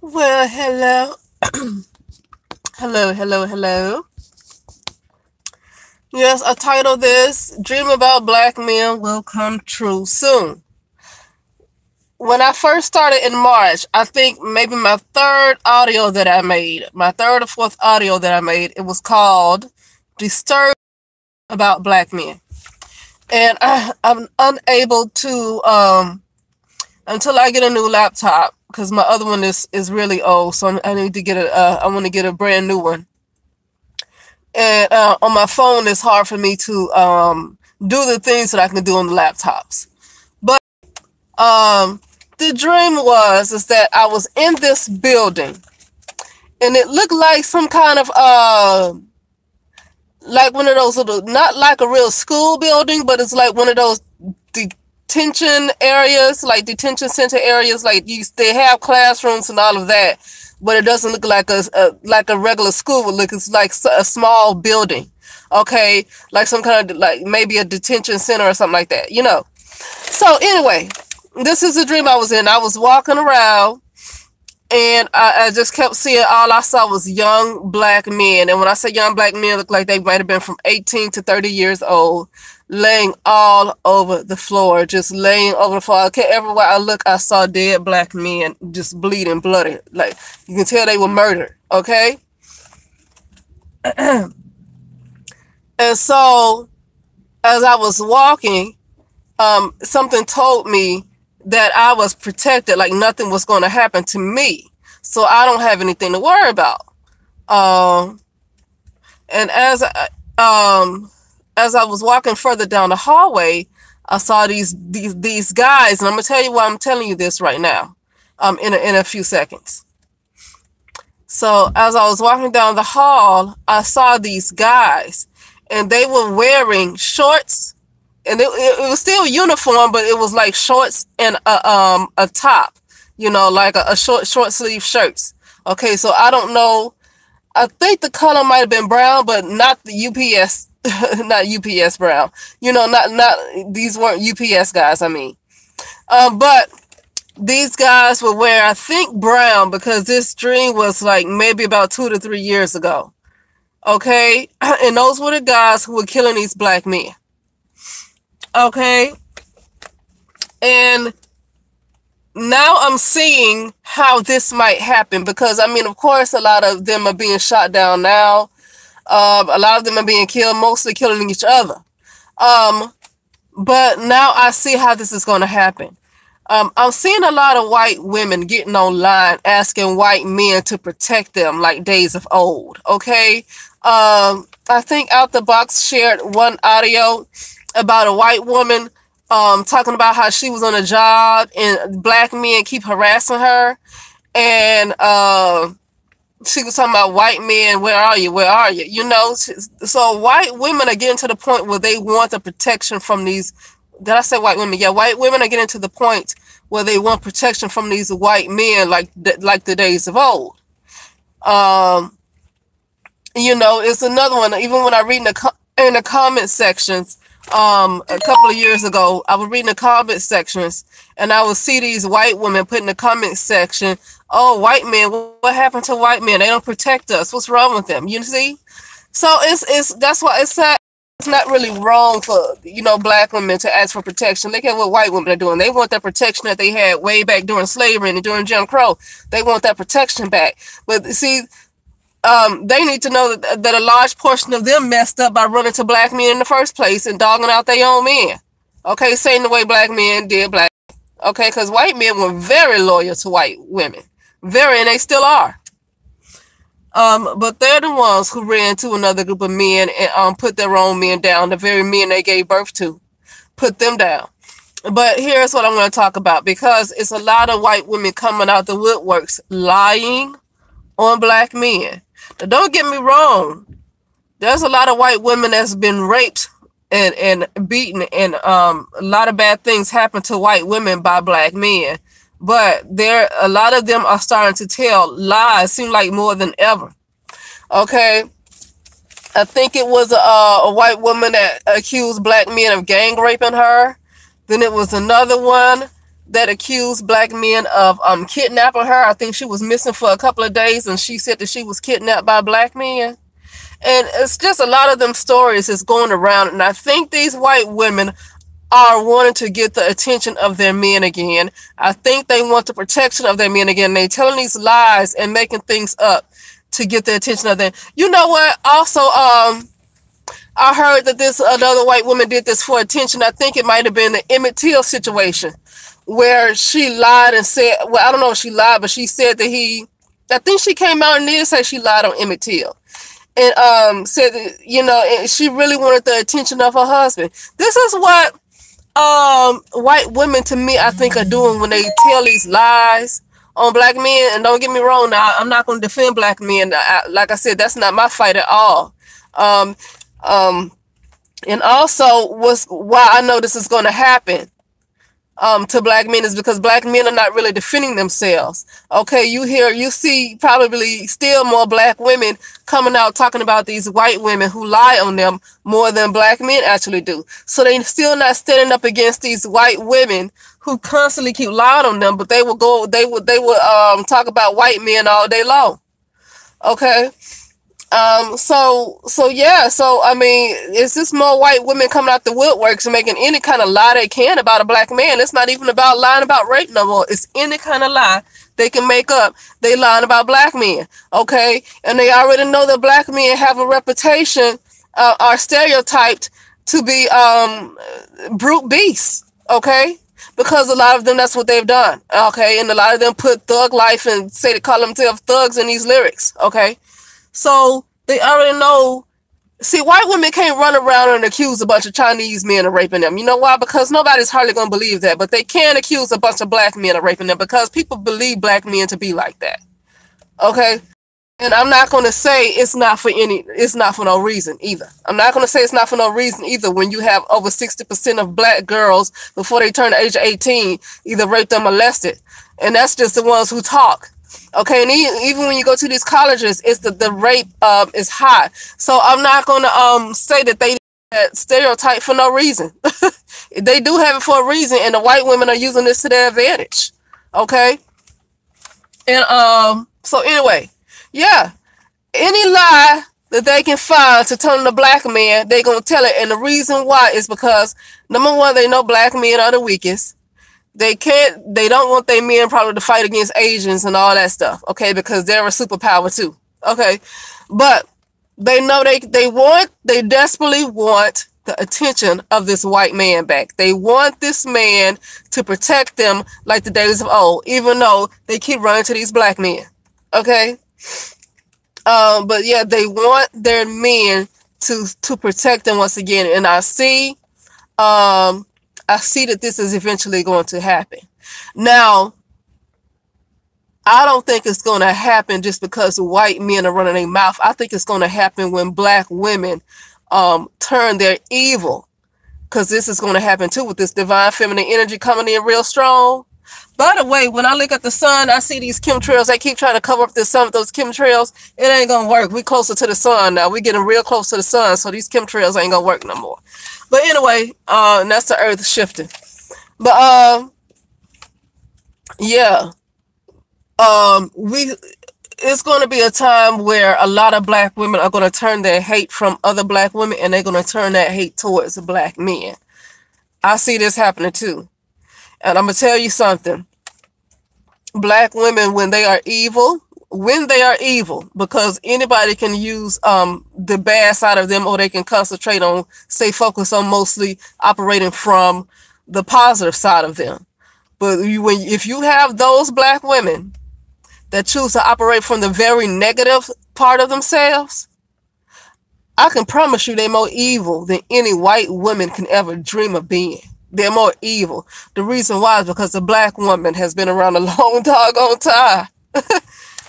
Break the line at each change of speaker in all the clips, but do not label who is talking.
Well, hello. Hello. Yes, I titled this Dream About Black Men Will Come True Soon. When I first started in March, I think maybe my third audio that I made, my third or fourth audio that I made, it was called Disturbed About Black Men. And I'm unable to, until I get a new laptop, because my other one is really old, so I need to get I want to get a brand new one. And on my phone, it's hard for me to do the things that I can do on the laptops. But the dream is that I was in this building, and it looked like some kind of like one of those little, not like a real school building, but it's like one of those detention areas, like detention center areas. Like they have classrooms and all of that, but it doesn't look like a regular school would look. It's like a small building, okay, like some kind of, like maybe a detention center or something like that, you know. So anyway, this is the dream I was in. I was walking around, and I just kept seeing, all I saw was young black men. And when I say young black men, look like they might have been from 18 to 30 years old, laying all over the floor, just laying over the floor. Okay, everywhere I look, I saw dead black men just bleeding, bloody. Like, you can tell they were murdered, okay? And so, as I was walking, something told me that I was protected, like nothing was going to happen to me. So I don't have anything to worry about. And as I was walking further down the hallway, I saw these guys, and I'm gonna tell you why I'm telling you this right now, in a few seconds. So as I was walking down the hall, I saw these guys, and they were wearing shorts, and it was still uniform, but it was like shorts and a top, you know, like a short sleeve shirts. Okay, so I don't know. I think the color might have been brown, but not the UPS, not UPS brown. You know, not these weren't UPS guys. I mean, but these guys were wearing, I think, brown, because this dream was like maybe about 2 to 3 years ago. Okay, and those were the guys who were killing these black men. Okay, and now I'm seeing how this might happen, because I mean, of course, a lot of them are being shot down now. A lot of them are being killed, mostly killing each other. But now I see how this is going to happen. I'm seeing a lot of white women getting online asking white men to protect them like days of old. Okay, I think Out the Box shared one audio about a white woman talking about how she was on a job and black men keep harassing her, and she was talking about white men, where are you, you know. So white women are getting to the point where they want the protection from these, did I say white women? Yeah, white women are getting to the point where they want protection from these white men like the days of old. You know, it's another one. Even when I read in the comment sections, a couple of years ago, I was reading the comment sections, and I would see these white women put in the comment section, "Oh, white men, what happened to white men? They don't protect us. What's wrong with them?" You see? So it's that's why it's not really wrong for, you know, black women to ask for protection. Look at what white women are doing. They want that protection that they had way back during slavery and during Jim Crow. They want that protection back. But see, they need to know that a large portion of them messed up by running to black men in the first place and dogging out their own men. Okay, saying the way black men did black. Okay, because white men were very loyal to white women. Very, and they still are. But they're the ones who ran to another group of men and put their own men down, the very men they gave birth to, put them down. But here's what I'm going to talk about, because it's a lot of white women coming out the woodworks lying on black men. Now, don't get me wrong. There's a lot of white women that's been raped and beaten, and a lot of bad things happen to white women by black men. But a lot of them are starting to tell lies, seem like more than ever. Okay, I think it was a white woman that accused black men of gang raping her. Then it was another one that accused black men of kidnapping her. I think she was missing for a couple of days, and she said that she was kidnapped by black men. And it's just a lot of them stories is going around, and I think these white women are wanting to get the attention of their men again. I think they want the protection of their men again. They telling these lies and making things up to get the attention of them. You know what? Also, I heard that this another white woman did this for attention. I think it might have been the Emmett Till situation where she lied and said, well, I don't know if she lied, but she said that I think she came out and did say she lied on Emmett Till. And said that, you know, and she really wanted the attention of her husband. This is what white women, to me, I think are doing when they tell these lies on black men. And don't get me wrong, now I'm not going to defend black men. Like I said, that's not my fight at all. And also why I know this is going to happen to black men is because black men are not really defending themselves. Okay, you see probably still more black women coming out talking about these white women who lie on them more than black men actually do. So they still not standing up against these white women who constantly keep lying on them, but they would talk about white men all day long. Okay. So yeah, so I mean, it's just more white women coming out the woodworks and making any kind of lie they can about a black man. It's not even about lying about rape no more. It's any kind of lie they can make up. They lying about black men, okay? And they already know that black men have a reputation, are stereotyped to be brute beasts, okay? Because a lot of them, that's what they've done, okay? And a lot of them put thug life and say they call themselves thugs in these lyrics, okay? So they already know. See, white women can't run around and accuse a bunch of Chinese men of raping them. You know why? Because nobody's hardly going to believe that. But they can accuse a bunch of black men of raping them because people believe black men to be like that. Okay? And I'm not going to say it's not for no reason either. I'm not going to say it's not for no reason either when you have over 60% of black girls before they turn the age of 18 either raped or molested. And that's just the ones who talk. Okay, and even when you go to these colleges, it's the rape is high. So I'm not going to say that they stereotype for no reason. They do have it for a reason, and the white women are using this to their advantage. Okay, and so anyway, yeah, any lie that they can find to turn the black man, they gonna tell it, and the reason why is because number one, they know black men are the weakest. They don't want their men probably to fight against Asians and all that stuff, okay, because they're a superpower too, okay, but they know they desperately want the attention of this white man back. They want this man to protect them like the days of old, even though they keep running to these black men, okay, but yeah, they want their men to protect them once again, and I see that this is eventually going to happen. Now, I don't think it's going to happen just because white men are running their mouth. I think it's going to happen when black women turn their evil, because this is going to happen too with this divine feminine energy coming in real strong. By the way, when I look at the sun, I see these chemtrails. They keep trying to cover up the sun with those chemtrails. It ain't going to work. We closer to the sun now. We're getting real close to the sun, so these chemtrails ain't going to work no more. But anyway, that's the earth shifting. But yeah, it's going to be a time where a lot of black women are going to turn their hate from other black women, and they're going to turn that hate towards black men. I see this happening too. And I'm going to tell you something. Black women, when they are evil, because anybody can use the bad side of them, or they can concentrate on, focus on mostly operating from the positive side of them. But if you have those black women that choose to operate from the very negative part of themselves, I can promise you they're more evil than any white woman can ever dream of being. They're more evil. The reason why is because the black woman has been around a long doggone time.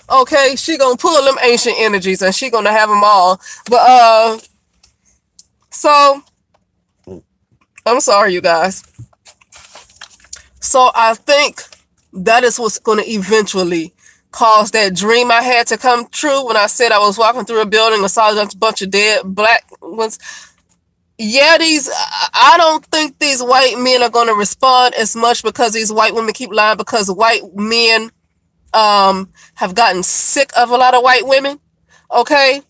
Okay, she gonna pull them ancient energies and she gonna have them all. But so I'm sorry, you guys. So I think that is what's gonna eventually cause that dream I had to come true when I said I was walking through a building and saw a bunch of dead black ones. yeah, I don't think these white men are going to respond as much because these white women keep lying, because white men have gotten sick of a lot of white women. Okay,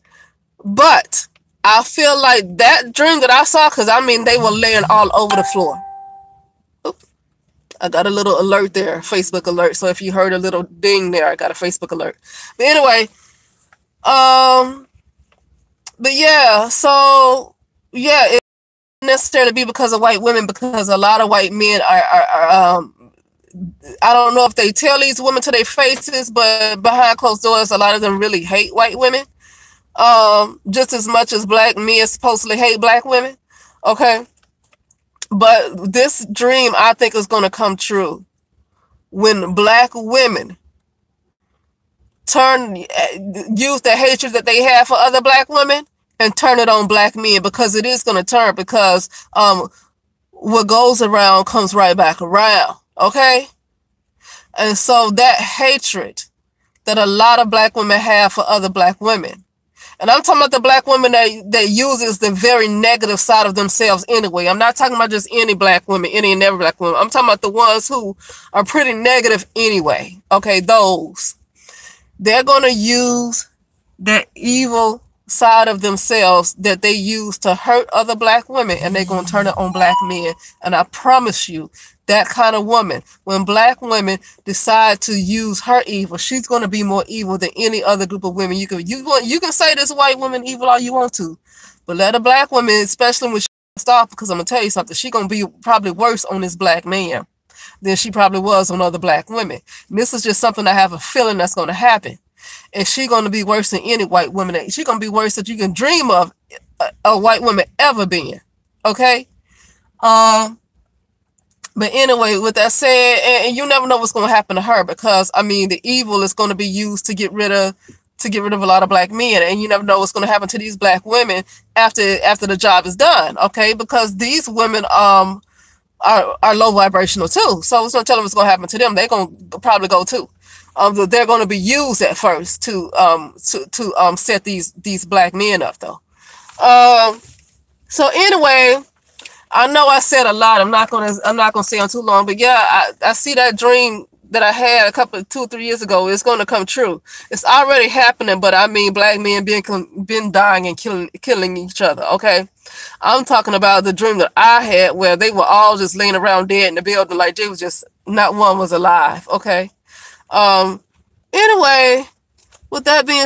but I feel like that dream that I saw, because I mean they were laying all over the floor. Oop, I got a little alert there, Facebook alert. So if you heard a little ding there, I got a Facebook alert. But anyway, but yeah, so yeah, it doesn't necessarily be because of white women, because a lot of white men are I don't know if they tell these women to their faces, but behind closed doors, a lot of them really hate white women. Just as much as black men supposedly hate black women. Okay. But this dream, I think, is going to come true when black women use the hatred that they have for other black women and turn it on black men, because it is going to turn, because what goes around comes right back around. Okay. And so that hatred that a lot of black women have for other black women, and I'm talking about the black women that uses the very negative side of themselves anyway. I'm not talking about just any black women, any and every black woman. I'm talking about the ones who are pretty negative anyway. Okay, they're going to use that evil side of themselves that they use to hurt other black women, and they're going to turn it on black men. And I promise you, that kind of woman, when black women decide to use her evil, she's going to be more evil than any other group of women. You can say this white woman evil all you want to, but let a black woman, especially when she stop, because I'm going to tell you something, she's going to be probably worse on this black man than she probably was on other black women. And this is just something I have a feeling that's going to happen. And she's going to be worse than any white woman. She's going to be worse that you can dream of a white woman ever being. Okay? But anyway, with that said, and you never know what's going to happen to her, because I mean the evil is going to be used to get rid of a lot of black men, and you never know what's going to happen to these black women after the job is done. Okay, because these women are low vibrational too, so it's going to tell them what's going to happen to them. They're going to probably go too. They're going to be used at first to set these black men up though. So anyway, I know I said a lot. I'm not gonna say on too long, but yeah, I see that dream that I had 2 or 3 years ago. It's gonna come true. It's already happening, but I mean, black men been dying and killing each other. Okay, I'm talking about the dream that I had where they were all just laying around dead in the building, like they was just not one was alive. Okay. Anyway, with that being